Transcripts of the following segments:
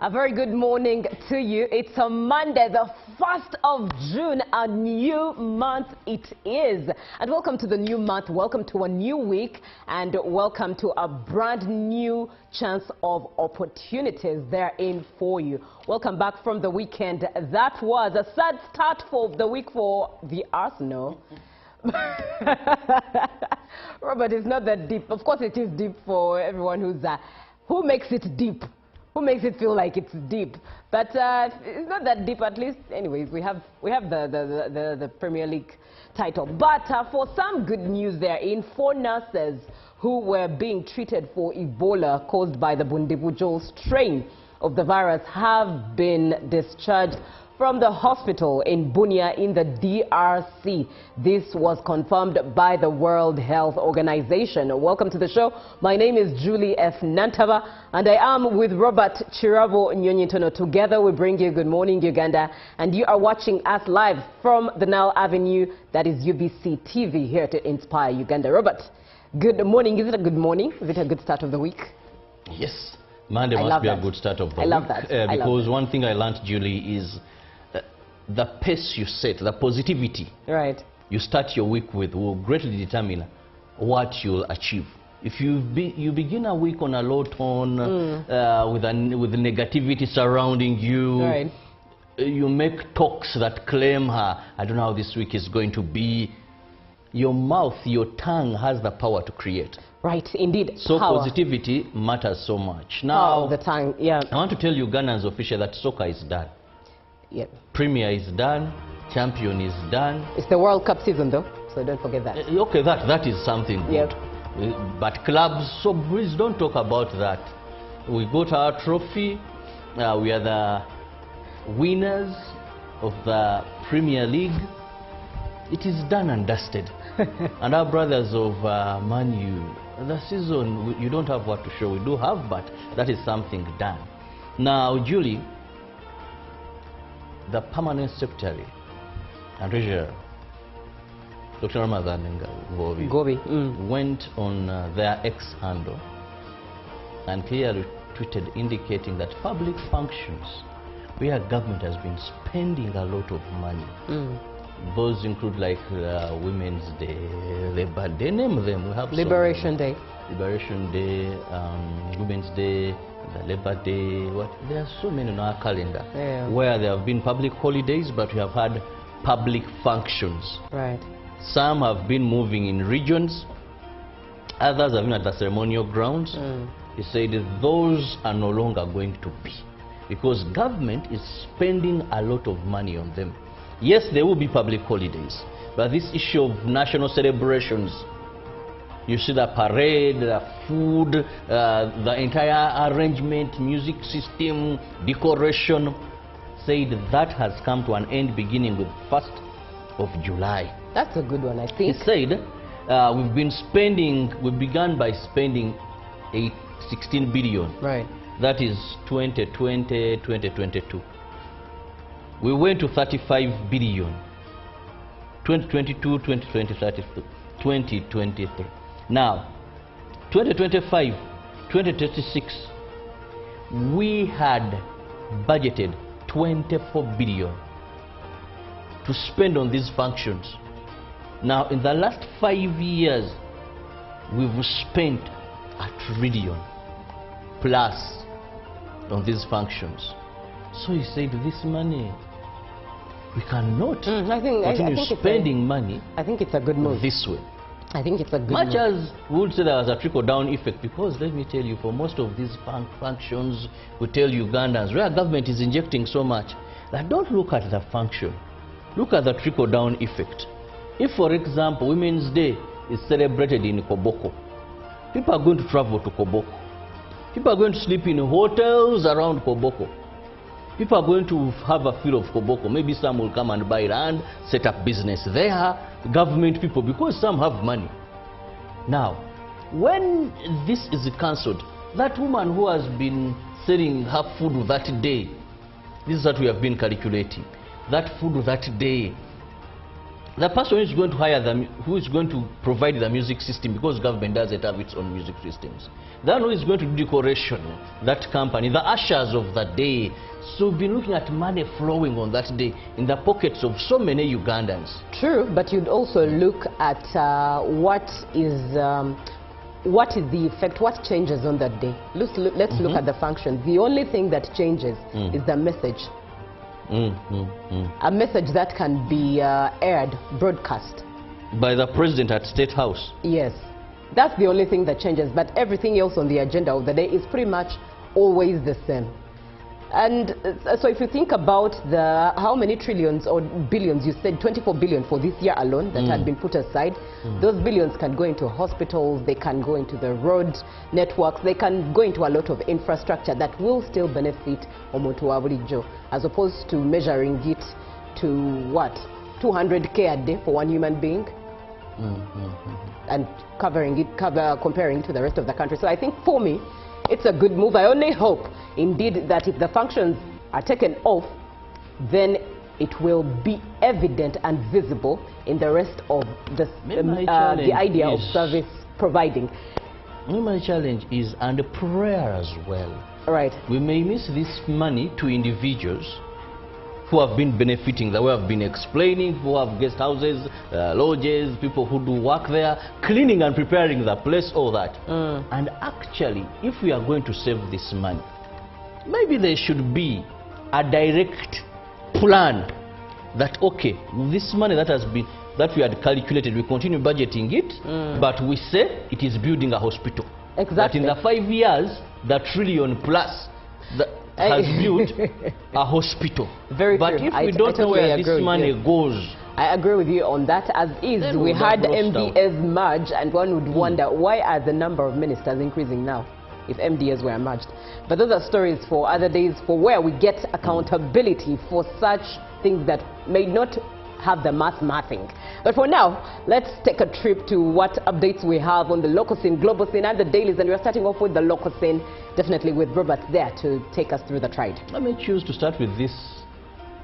A very good morning to you. It's a Monday, the 1st of June, a new month it is. And welcome to the new month, welcome to a new week, and welcome to a brand new chance of opportunities therein for you. Welcome back from the weekend. That was a sad start for the week for the Arsenal. Robert, it's not that deep. Of course it is deep for everyone who makes it deep. Who makes it feel like it's deep, but it's not that deep. At least, anyways, we have the Premier League title. But for some good news there, in 4 nurses who were being treated for Ebola caused by the Bundibujo strain of the virus have been discharged from the hospital in Bunia in the DRC. This was confirmed by the World Health Organization. Welcome to the show. My name is Julie F. Nantava, and I am with Robert Chirabo Nyonyintono. Together we bring you Good Morning Uganda, and you are watching us live from the Nile Avenue, that is UBC TV, here to Inspire Uganda. Robert, good morning. Is it a good morning? Is it a good start of the week? Yes. Monday must be a good start of the week. I love that. Because one thing I learned, Julie, is the pace you set, the positivity you start your week with will greatly determine what you'll achieve. If you begin a week on a low tone, with negativity surrounding you, you make talks that claim, I don't know how this week is going to be. Your mouth, your tongue has the power to create. Right, indeed. So power. Positivity matters so much. Now, the tongue, I want to tell Ugandans officially that soccer is done. Yep. Premier is done, champion is done. It's the World Cup season though, so don't forget that. Okay, that is something good. Yep. But clubs, so please don't talk about that. We got our trophy, we are the winners of the Premier League. It is done and dusted. And our brothers of Man U, the season, you don't have what to show. We do have, but that is something done. Now, Julie, the permanent secretary and treasurer, Dr. Ramadan Gobi, went on their X handle and clearly tweeted indicating that public functions where government has been spending a lot of money, those include like Women's Day, Labor Day, name them. We have Liberation Day. Liberation Day, Women's Day, the Labor Day. There are so many in our calendar where there have been public holidays, but we have had public functions. Right. Some have been moving in regions, others have been at the ceremonial grounds. He said those are no longer going to be, because government is spending a lot of money on them. Yes, there will be public holidays, but this issue of national celebrations, you see the parade, the food, the entire arrangement, music system, decoration, said that has come to an end beginning with 1st of July. That's a good one, I think. He said, we began by spending 16 billion. Right. That is 2020, 2022. We went to 35 billion. 2022, 2023, 2023. Now, 2025, 2036, we had budgeted 24 billion to spend on these functions. Now, in the last 5 years, we've spent 1 trillion plus on these functions. So he said, this money, we cannot continue spending money. I think it's a good move. This way. I think it's a good Much move. as we would say there was a trickle-down effect, because let me tell you, for most of these functions, we tell Ugandans, where government is injecting so much, that don't look at the function. Look at the trickle-down effect. If, for example, Women's Day is celebrated in Koboko, people are going to travel to Koboko. People are going to sleep in hotels around Koboko. People are going to have a feel of Koboko. Maybe some will come and buy land, set up business there, government people, because some have money. Now, when this is cancelled, that woman who has been selling her food that day, this is what we have been calculating, that food that day the person who is going to hire them, who is going to provide the music system, because government doesn't have its own music systems, then who is going to do decoration, that company, the ushers of the day. So we've been looking at money flowing on that day in the pockets of so many Ugandans. True, but you'd also look at what is the effect, what changes on that day. Let's look at the function. The only thing that changes is the message. A message that can be aired, broadcast. By the president at State House. Yes. That's the only thing that changes, but everything else on the agenda of the day is pretty much always the same. And so if you think about how many trillions or billions, you said 24 billion for this year alone that had been put aside, those billions can go into hospitals, they can go into the road networks, they can go into a lot of infrastructure that will still benefit Omuntu wa bulijjo, as opposed to measuring it to what, 200K a day for one human being, and comparing it to the rest of the country. So I think for me, it's a good move. I only hope, indeed, that if the functions are taken off, then it will be evident and visible in the rest of the idea of service providing. My challenge is, and prayer as well. Right. We may miss this money to individuals who have been benefiting, that we have been explaining, who have guest houses, lodges, people who do work there, cleaning and preparing the place, all that. And actually, if we are going to save this money, maybe there should be a direct plan that, okay, this money that we had calculated, we continue budgeting it, but we say it is building a hospital. Exactly. That in the 5 years, the trillion plus has built a hospital. Very but true. If we don't know where this money goes, I agree with you on that. As is, we had MDAs merge, and one would wonder, why are the number of ministers increasing now if MDAs were merged? But those are stories for other days, for where we get accountability for such things that may not have the mathing. But for now, let's take a trip to what updates we have on the local scene, global scene, and the dailies. And we're starting off with the local scene, definitely with Robert there to take us through the trade. Let me choose to start with this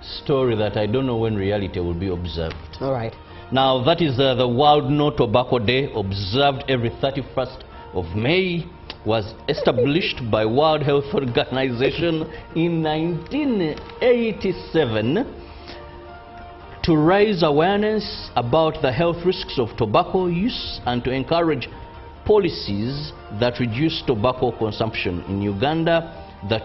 story that I don't know when reality will be observed. All right. Now, that is the World No Tobacco Day, observed every 31st of May, was established by World Health Organization in 1987 to raise awareness about the health risks of tobacco use and to encourage policies that reduce tobacco consumption. In Uganda, the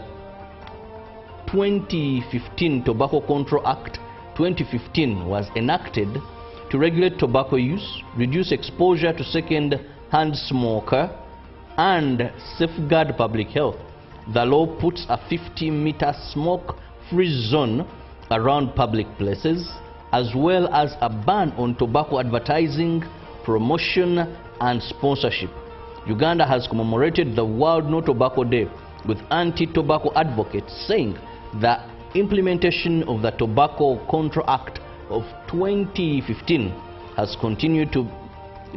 2015 Tobacco Control Act 2015 was enacted to regulate tobacco use, reduce exposure to second-hand smoker, and safeguard public health. The law puts a 50-meter smoke-free zone around public places, as well as a ban on tobacco advertising, promotion, and sponsorship. Uganda has commemorated the World No Tobacco Day, with anti-tobacco advocates saying the implementation of the Tobacco Control Act of 2015 has continued to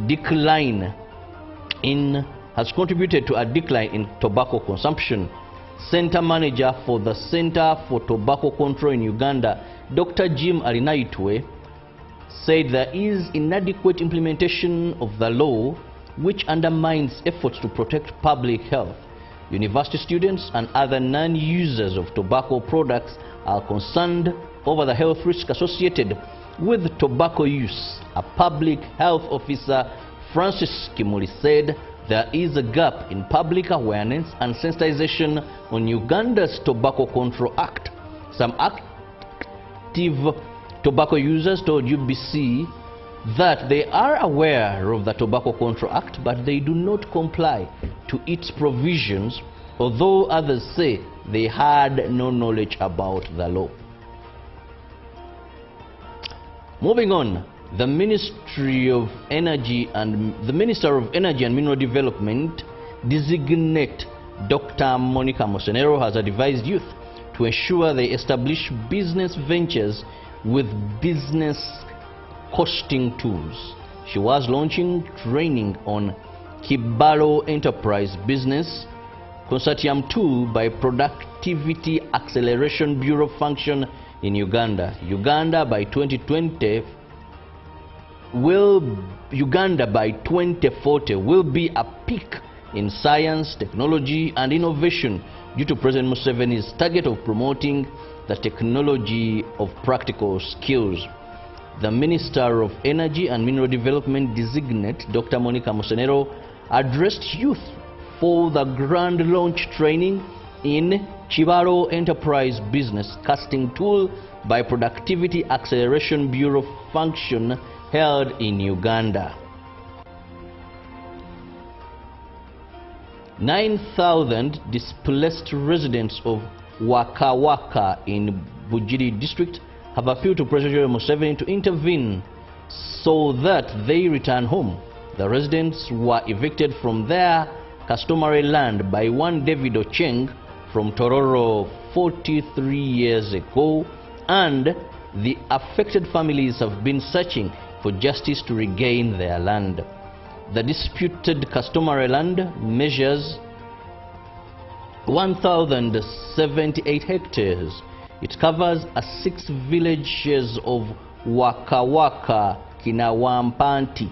decline has contributed to a decline in tobacco consumption. Center manager for the Center for Tobacco Control in Uganda, Dr. Jim Alinaitwe, said there is inadequate implementation of the law, which undermines efforts to protect public health. University students and other non-users of tobacco products are concerned over the health risk associated with tobacco use. A public health officer, Francis Kimuli, said there is a gap in public awareness and sensitization on Uganda's Tobacco Control Act. Some active tobacco users told UBC that they are aware of the Tobacco Control Act, but they do not comply to its provisions, although others say they had no knowledge about the law. Moving on, the Minister of Energy and Mineral Development designate Dr. Monica Mosenero has advised youth to ensure they establish business ventures with business costing tools. She was launching training on Kibalo Enterprise Business Consortium tool by Productivity Acceleration Bureau function in Uganda. Uganda by 2020 Uganda by 2040 will be a peak in science, technology and innovation due to President Museveni's target of promoting the technology of practical skills. The Minister of Energy and Mineral Development designate, Dr. Monica Musenero, addressed youth for the grand launch training in Chibaro Enterprise Business Casting Tool by Productivity Acceleration Bureau function held in Uganda. 9,000 displaced residents of Waka Waka in Bujiri district have appealed to President Museveni to intervene so that they return home. The residents were evicted from their customary land by one David Ocheng from Tororo 43 years ago, and the affected families have been searching for justice to regain their land. The disputed customary land measures 1,078 hectares. It covers 6 villages of Waka Waka, Kinawampanti,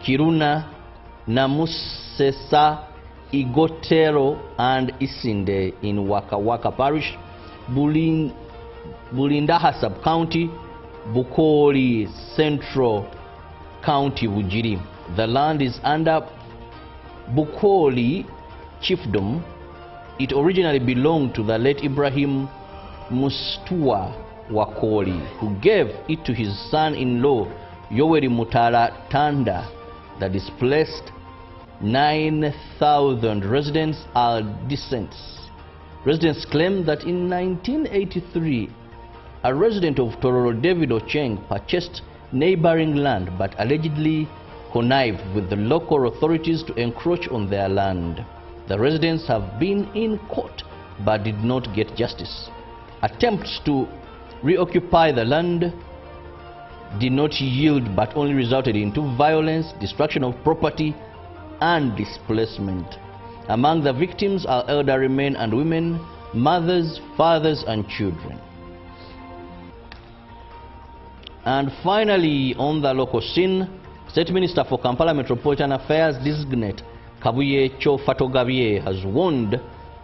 Kiruna, Namusesa, Igotero and Isinde in Waka Waka Parish, Bulindaha Sub-County, Bukoli Central County, Bujiri. The land is under Bukoli Chiefdom. It originally belonged to the late Ibrahim Mustua Wakoli, who gave it to his son-in-law Yoweri Mutara Tanda. The displaced 9,000 residents are descendants. Residents claim that in 1983, a resident of Tororo, David Ocheng, purchased neighboring land but allegedly connived with the local authorities to encroach on their land. The residents have been in court but did not get justice. Attempts to reoccupy the land did not yield but only resulted into violence, destruction of property and displacement. Among the victims are elderly men and women, mothers, fathers and children. And finally, on the local scene, State Minister for Kampala Metropolitan Affairs designate Kabuye Chofatogabye has warned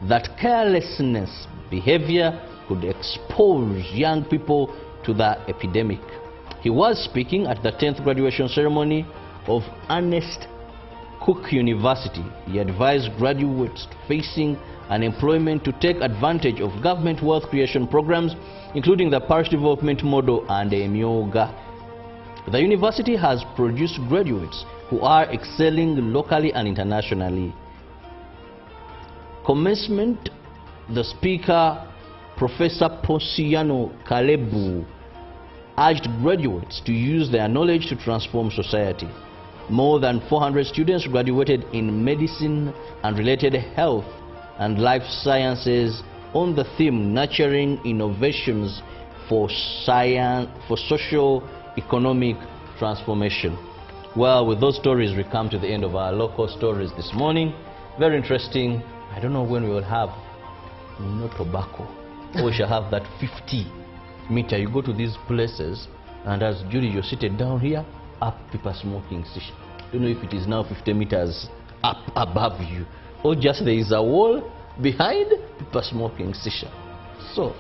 that carelessness behavior could expose young people to the epidemic. He was speaking at the 10th graduation ceremony of Ernest Cook University. He advised graduates facing unemployment to take advantage of government wealth creation programs, including the Parish Development Model and Emyoga. The university has produced graduates who are excelling locally and internationally. Commencement, the speaker, Professor Posiano Kalebu, urged graduates to use their knowledge to transform society. More than 400 students graduated in medicine and related health and life sciences on the theme Nurturing Innovations for Science, for Socio-Economic Transformation. Well, with those stories, we come to the end of our local stories this morning. Very interesting. I don't know when we will have no tobacco. Or we shall have that 50 meter. You go to these places, and as Judy, you're seated down here, up people smoking session. Don't know if it is now 50 meters up above you, or just there is a wall behind people smoking session. So,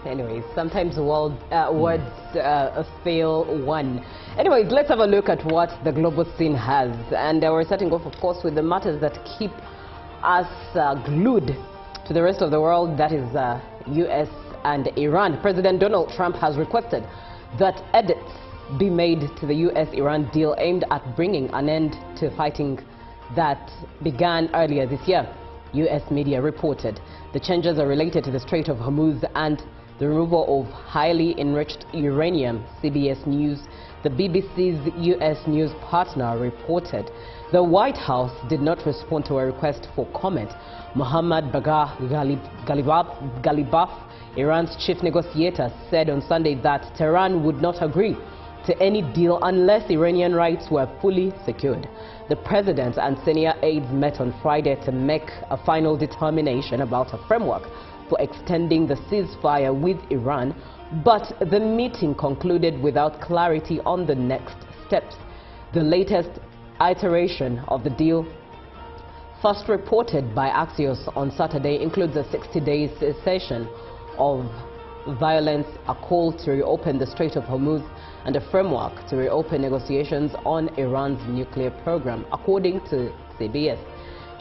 anyways, sometimes words fail one. Anyways, let's have a look at what the global scene has, and we're starting off, of course, with the matters that keep us glued to the rest of the world, that is US and Iran. President Donald Trump has requested that edits be made to the US-Iran deal aimed at bringing an end to fighting that began earlier this year. US media reported the changes are related to the Strait of Hormuz and the removal of highly enriched uranium. CBS News, the BBC's US news partner, reported the White House did not respond to a request for comment. Mohammad Bagher Ghalibaf, Iran's chief negotiator, said on Sunday that Tehran would not agree to any deal unless Iranian rights were fully secured. The president and senior aides met on Friday to make a final determination about a framework for extending the ceasefire with Iran, but the meeting concluded without clarity on the next steps. The latest iteration of the deal, first reported by Axios on Saturday, includes a 60-day cessation of violence, a call to reopen the Strait of Hormuz, and a framework to reopen negotiations on Iran's nuclear program, according to CBS.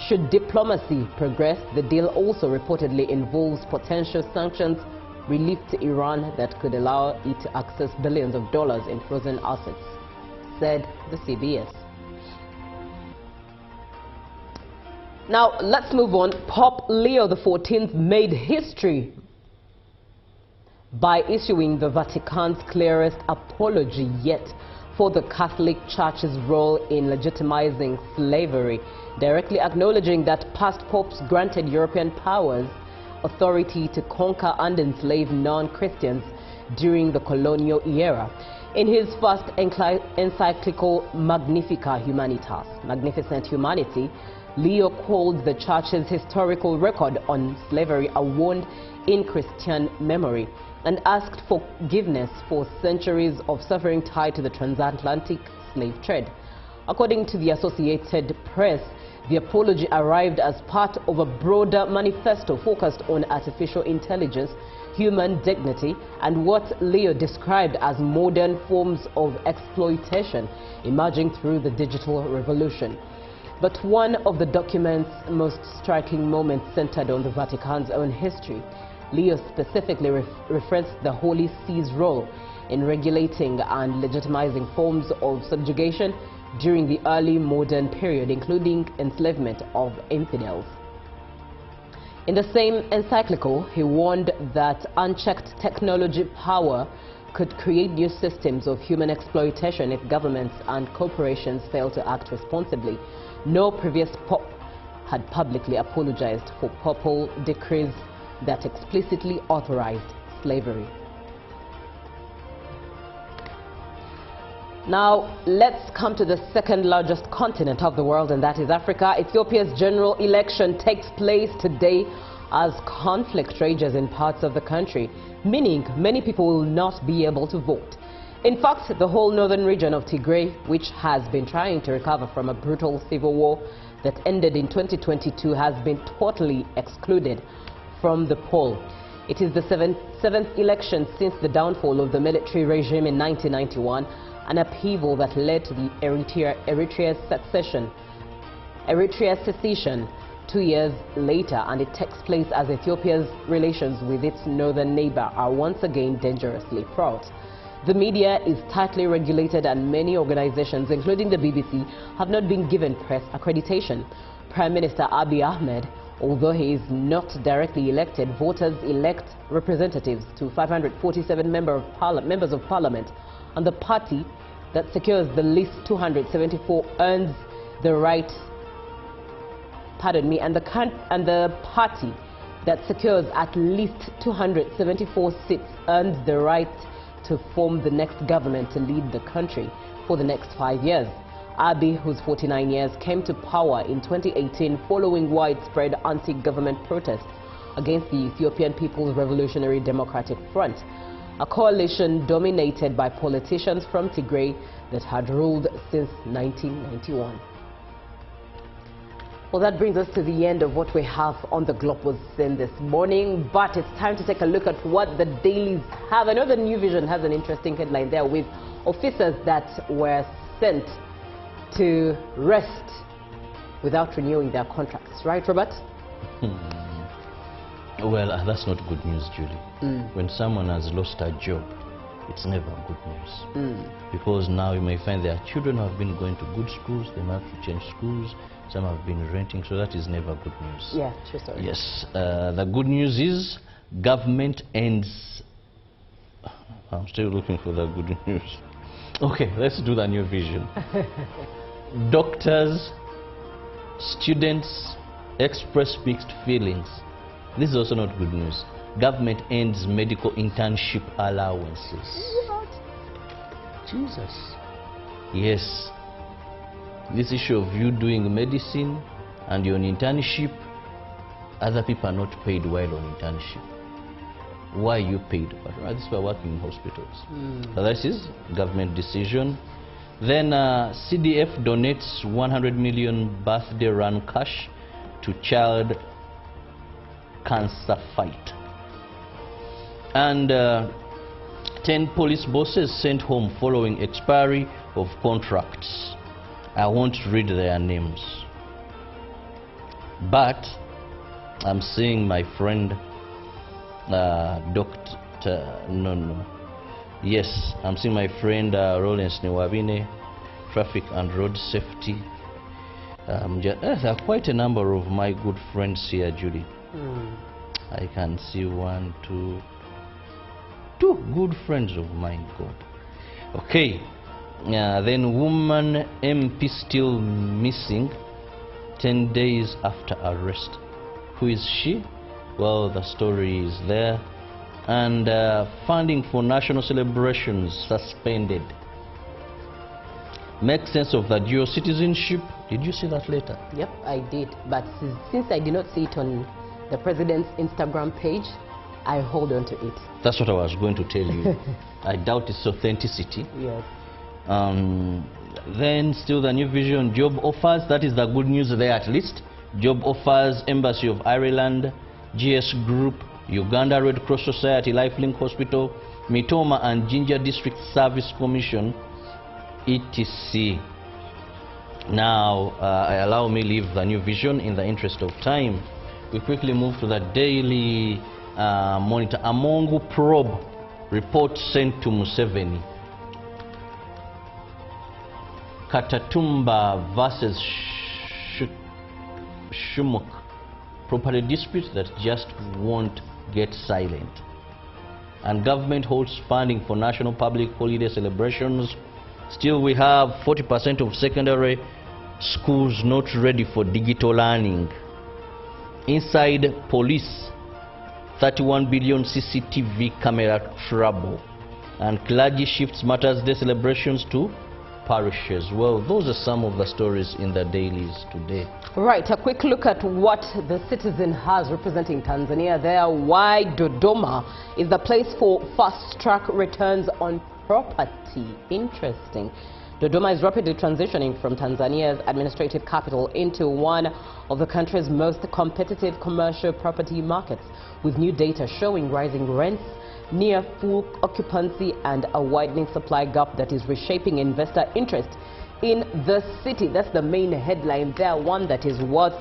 Should diplomacy progress, the deal also reportedly involves potential sanctions relief to Iran that could allow it to access billions of dollars in frozen assets, said the CBS. Now, let's move on. Pope Leo XIV made history by issuing the Vatican's clearest apology yet for the Catholic Church's role in legitimizing slavery, directly acknowledging that past popes granted European powers authority to conquer and enslave non-Christians during the colonial era. In his first encyclical Magnifica Humanitas, Magnificent Humanity, Leo called the Church's historical record on slavery a wound in Christian memory and asked forgiveness for centuries of suffering tied to the transatlantic slave trade. According to the Associated Press, the apology arrived as part of a broader manifesto focused on artificial intelligence, human dignity, and what Leo described as modern forms of exploitation emerging through the digital revolution. But one of the document's most striking moments centered on the Vatican's own history. Leo specifically referenced the Holy See's role in regulating and legitimizing forms of subjugation during the early modern period, including enslavement of infidels. In the same encyclical, he warned that unchecked technology power could create new systems of human exploitation if governments and corporations fail to act responsibly. No previous pope had publicly apologized for papal decrees that explicitly authorized slavery. Now, let's come to the second largest continent of the world, and that is Africa. Ethiopia's general election takes place today as conflict rages in parts of the country, meaning many people will not be able to vote. In fact, the whole northern region of Tigray, which has been trying to recover from a brutal civil war that ended in 2022, has been totally excluded from the poll. It is the seventh election since the downfall of the military regime in 1991, an upheaval that led to the Eritrea's secession 2 years later, and it takes place as Ethiopia's relations with its northern neighbor are once again dangerously fraught. The media is tightly regulated and many organizations, including the BBC, have not been given press accreditation. Prime Minister Abiy Ahmed, although he is not directly elected, voters elect representatives to 547 members of parliament, and the party that secures the least 274 earns the right, and the party that secures at least 274 seats earns the right to form the next government to lead the country for the next 5 years. Abiy, who's 49 years, came to power in 2018 following widespread anti-government protests against the Ethiopian People's Revolutionary Democratic Front, a coalition dominated by politicians from Tigray that had ruled since 1991. Well, that brings us to the end of what we have on the Global Scene this morning, but it's time to take a look at what the dailies have. I know the New Vision has an interesting headline there with officers that were sent to rest without renewing their contracts. Right, Robert? Well, that's not good news, Julie. When someone has lost a job, it's never good news. Because now you may find their children have been going to good schools, they might have to change schools, some have been renting, so that is never good news. Yeah, true story. Yes, the good news is government ends. I'm still looking for the good news. Okay, let's do the New Vision. Doctors, students express mixed feelings. This is also not good news. Government ends medical internship allowances. What? Jesus. Yes. This issue of you doing medicine and your internship, Other people are not paid while on internship. Why are you paid? But these people are working in hospitals. So this is government decision. Then CDF donates 100 million birthday run cash to child cancer fight. And 10 police bosses sent home following expiry of contracts. I won't read their names, but I'm seeing my friend I'm seeing my friend Rollins Newabine, traffic and road safety. There are quite a number of my good friends here, Judy. I can see two good friends of mine. God. Okay. Then woman MP still missing 10 days after arrest. Who is she? Well, the story is there. And funding for national celebrations suspended. Make sense of the dual citizenship. Did you see that later? Yep, I did. But since I did not see it on the president's Instagram page, I hold on to it. That's what I was going to tell you. I doubt its authenticity. Yes. Then still the New Vision job offers. That is the good news there at least. Job offers, Embassy of Ireland, GS Group, Uganda Red Cross Society, Lifelink Hospital, Mitoma and Jinja District Service Commission, etc. Now, allow me leave the New Vision in the interest of time. We quickly move to the Daily Monitor. Amongu probe report sent to Museveni. Katatumba versus Shumuk. Property disputes that just won't get silent. And government holds funding for national public holiday celebrations. Still, we have 40% of secondary schools not ready for digital learning. Inside police, 31 billion CCTV camera trouble. And clergy shifts Matters Day celebrations to parishes. Well, those are some of the stories in the dailies today. Right, a quick look at what the Citizen has representing Tanzania there. Why Dodoma is the place for fast-track returns on property. Interesting. Dodoma is rapidly transitioning from Tanzania's administrative capital into one of the country's most competitive commercial property markets, with new data showing rising rents, near full occupancy and a widening supply gap that is reshaping investor interest in the city. That's the main headline there, one that is worth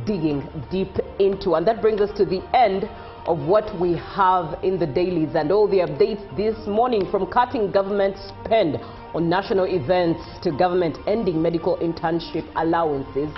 digging deep into. And that brings us to the end of what we have in the dailies and all the updates this morning, from cutting government spend on national events to government ending medical internship allowances.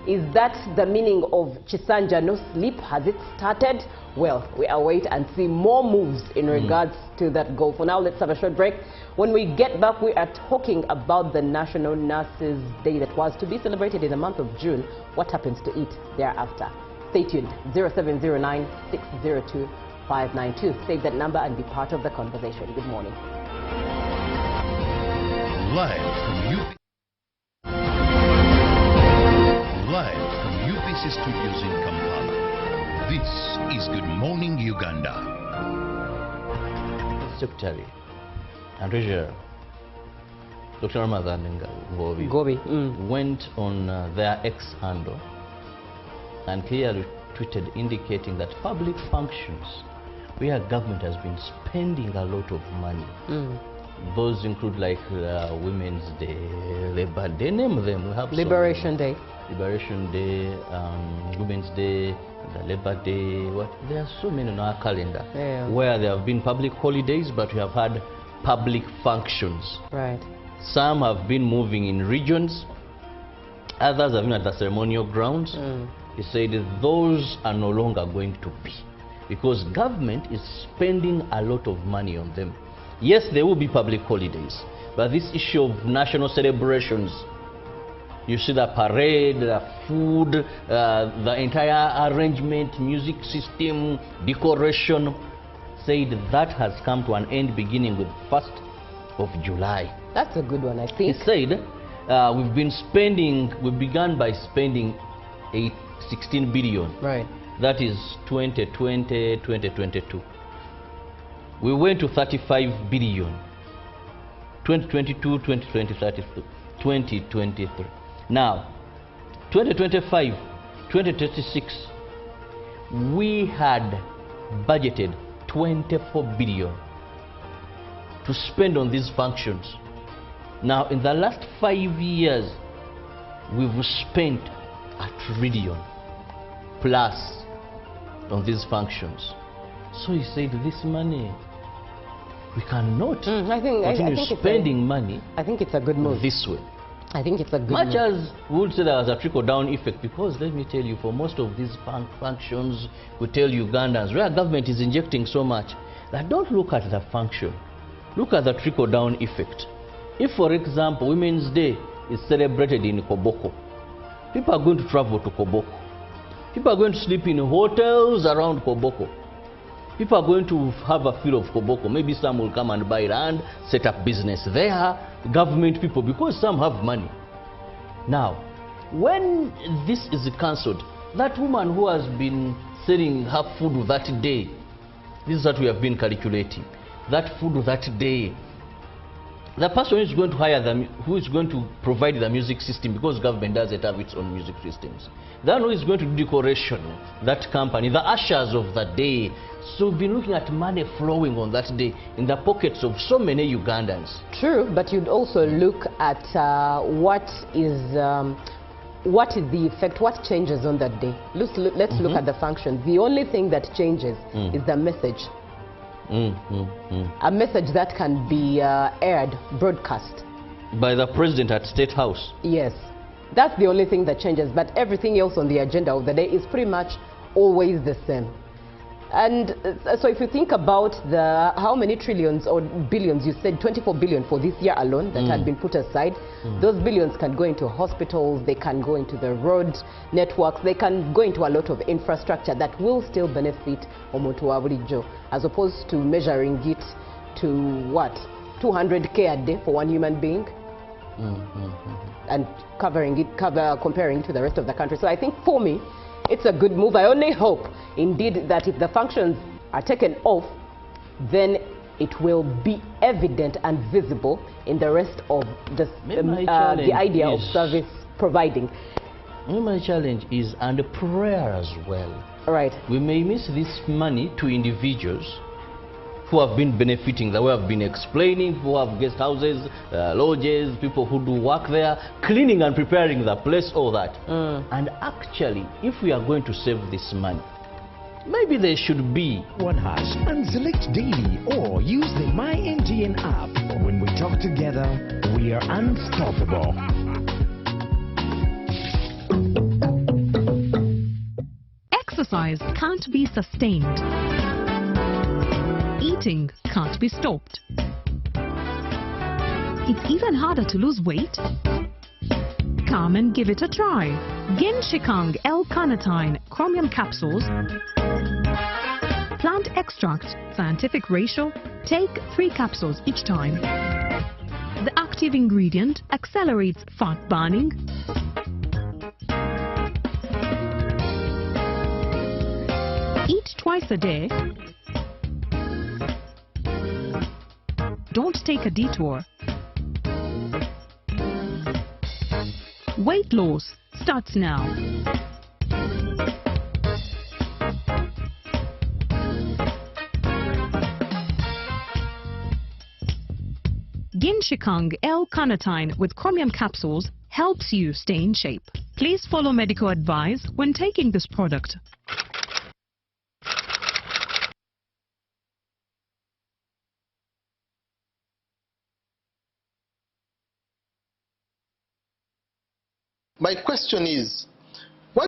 Is that the meaning of Chisanja no sleep? Has it started? Well, we await and see more moves in regards to that goal. For now, let's have a short break. When we get back, we are talking about the National Nurses Day that was to be celebrated in the month of June. What happens to it thereafter? Stay tuned. 0709-602-592. Save that number and be part of the conversation. Good morning. Live from UBC Studios in Kampala, this is Good Morning Uganda. Secretary and Treasurer Dr. Ramadan Gobi went on their X handle and clearly tweeted indicating that public functions where government has been spending a lot of money, those include like Women's Day, Labor Day, name them. We have Liberation Day. Liberation Day, Women's Day, the Labor Day. There are so many on our calendar where there have been public holidays, but we have had public functions. Right. Some have been moving in regions, others have been at the ceremonial grounds. He said those are no longer going to be, because government is spending a lot of money on them. Yes, there will be public holidays, but this issue of national celebrations, you see the parade, the food, the entire arrangement, music system, decoration, said that has come to an end beginning with 1st of July. That's a good one, I think. He said we began by spending 16 billion. Right. that is 2020, 2022. We went to 35 billion. 2022, 2023. Now, 2025, 2026, we had budgeted 24 billion to spend on these functions. Now, in the last 5 years, we've spent 1 trillion plus on these functions. So he said, this money, we cannot continue spending money. I think it's a good move. This way. I think it's a good Much move. as we would say there was a trickle-down effect, because let me tell you, for most of these functions, we tell Ugandans, where government is injecting so much, that don't look at the function. Look at the trickle-down effect. If, for example, Women's Day is celebrated in Koboko, people are going to travel to Koboko. People are going to sleep in hotels around Koboko. People are going to have a feel of Koboko. Maybe some will come and buy land, set up business there, government people, because some have money. Now, when this is cancelled, that woman who has been selling her food that day, this is what we have been calculating, that food that day, the person who is going to hire them, who is going to provide the music system, because government doesn't have its own music systems, the one who is going to do decoration, that company, the ushers of the day. So we've been looking at money flowing on that day in the pockets of so many Ugandans. True, but you'd also look at what is the effect, what changes on that day. Let's look at the function. The only thing that changes is the message. A message that can be aired, broadcast. By the president at State House. Yes. That's the only thing that changes, but everything else on the agenda of the day is pretty much always the same. And so if you think about how many trillions or billions, you said 24 billion for this year alone that had been put aside, those billions can go into hospitals, they can go into the road networks, they can go into a lot of infrastructure that will still benefit Omuntu wa bulijjo, as opposed to measuring it to what, 200K a day for one human being, and comparing it to the rest of the country. So I think for me, it's a good move. I only hope, indeed, that if the functions are taken off, then it will be evident and visible in the rest of the idea of service providing. My challenge is, and prayer as well. Right. We may miss this money to individuals who have been benefiting, that we have been explaining, who have guest houses, lodges, people who do work there, cleaning and preparing the place, all that. And actually, if we are going to save this money, maybe there should be # and select daily or use the MyNGN app. When we talk together, we are unstoppable. Exercise can't be sustained. Eating can't be stopped. It's even harder to lose weight. Come and give it a try. Genshikang L-carnitine chromium capsules. Plant extract, scientific ratio. Take 3 capsules each time. The active ingredient accelerates fat burning. Eat twice a day. Don't take a detour. Weight loss starts now. Genshikang L-carnitine with chromium capsules helps you stay in shape. Please follow medical advice when taking this product. My question is,